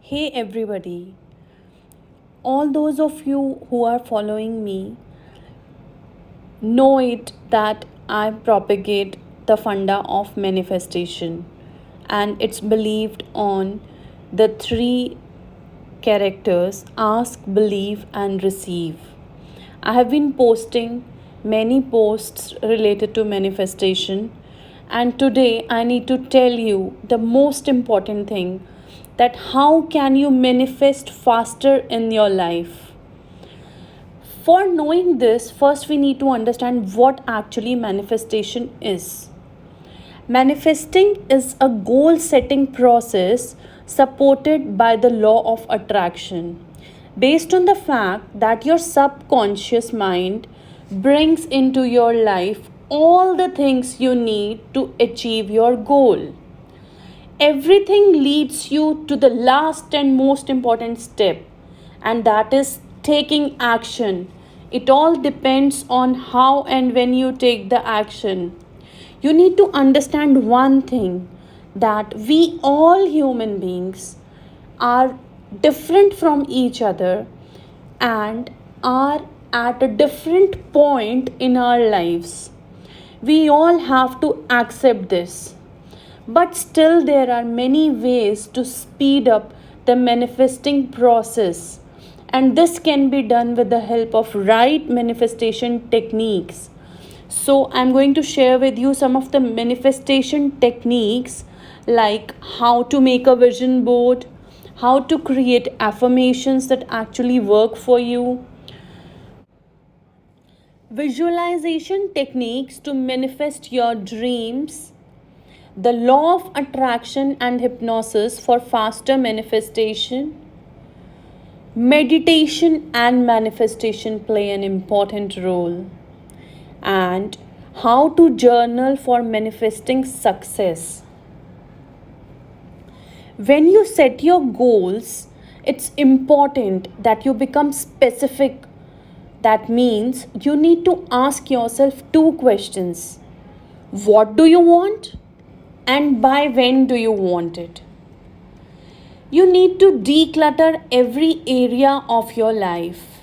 Hey everybody, all those of you who are following me know it that I propagate the funda of manifestation and it's believed on the three characters ask, believe, and receive. I have been posting many posts related to manifestation, and today I need to tell you the most important thing that how can you manifest faster in your life. For knowing this, first we need to understand what actually manifestation is. Manifesting is a goal setting process supported by the law of attraction, based on the fact that your subconscious mind brings into your life all the things you need to achieve your goal. Everything leads you to the last and most important step, and that is taking action. It all depends on how and when you take the action. You need to understand one thing, that we all human beings are different from each other and are at a different point in our lives. We all have to accept this. But still, there are many ways to speed up the manifesting process, and this can be done with the help of right manifestation techniques. So, I'm going to share with you some of the manifestation techniques like how to make a vision board, how to create affirmations that actually work for you, visualization techniques to manifest your dreams, the law of attraction and hypnosis for faster manifestation. Meditation and manifestation play an important role. And how to journal for manifesting success. When you set your goals, it's important that you become specific. That means you need to ask yourself two questions. What do you want? And by when do you want it? You need to declutter every area of your life.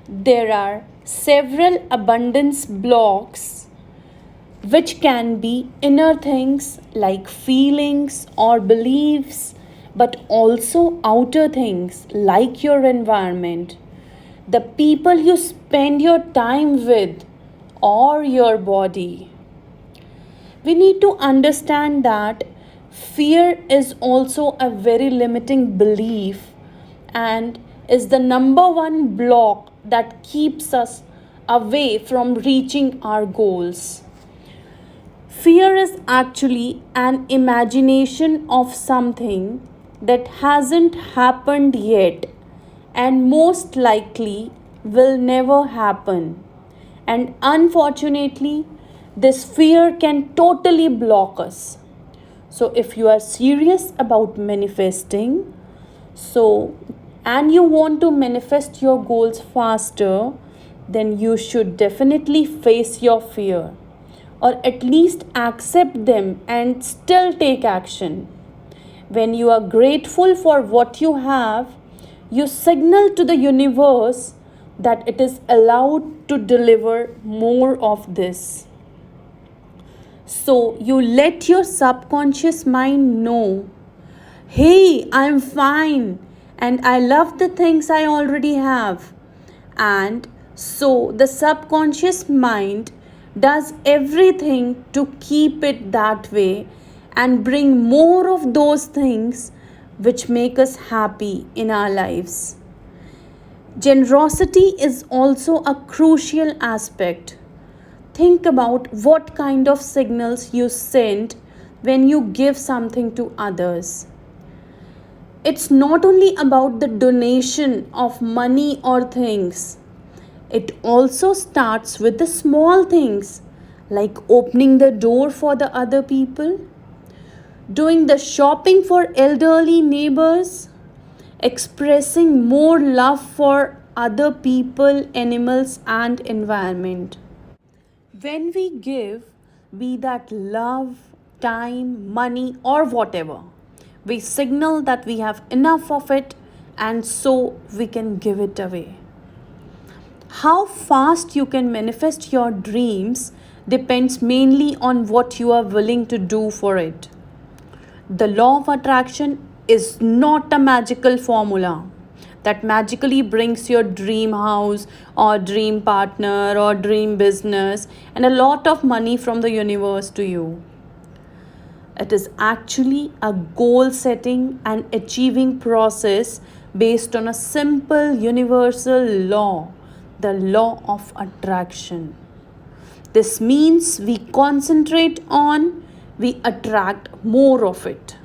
There are several abundance blocks which can be inner things like feelings or beliefs, but also outer things like your environment, the people you spend your time with, or your body. We need to understand that fear is also a very limiting belief and is the number one block that keeps us away from reaching our goals. Fear is actually an imagination of something that hasn't happened yet and most likely will never happen. And unfortunately, this fear can totally block us. So, if you are serious about manifesting, so and you want to manifest your goals faster, then you should definitely face your fear or at least accept them and still take action. When you are grateful for what you have, you signal to the universe that it is allowed to deliver more of this. So you let your subconscious mind know, hey, I'm fine and I love the things I already have. And so the subconscious mind does everything to keep it that way and bring more of those things which make us happy in our lives. Generosity is also a crucial aspect. Think about what kind of signals you send when you give something to others. It's not only about the donation of money or things, it also starts with the small things like opening the door for the other people, doing the shopping for elderly neighbors, expressing more love for other people, animals, and environment. When we give, be that love, time, money, or whatever, We signal that we have enough of it and so we can give it away. How fast you can manifest your dreams depends mainly on what you are willing to do for it. The law of attraction is not a magical formula that magically brings your dream house or dream partner or dream business and a lot of money from the universe to you. It is actually a goal setting and achieving process based on a simple universal law, the law of attraction. This means we concentrate on, we attract more of it.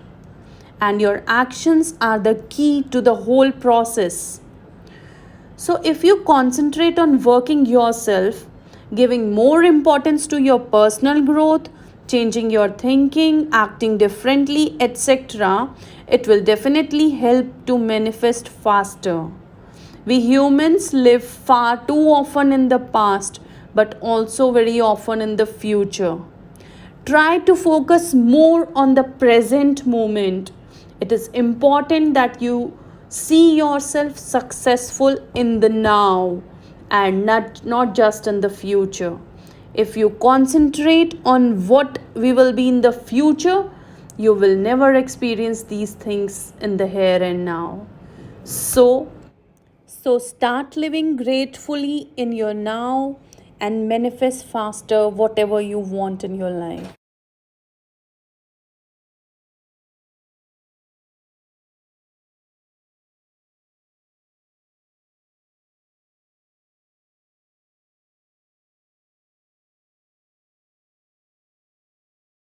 And your actions are the key to the whole process. So, if you concentrate on working yourself, giving more importance to your personal growth, changing your thinking, acting differently, etc., it will definitely help to manifest faster. We humans live far too often in the past, but also very often in the future. Try to focus more on the present moment. It is important that you see yourself successful in the now and not just in the future. If you concentrate on what we will be in the future, you will never experience these things in the here and now. So, so start living gratefully in your now and manifest faster whatever you want in your life.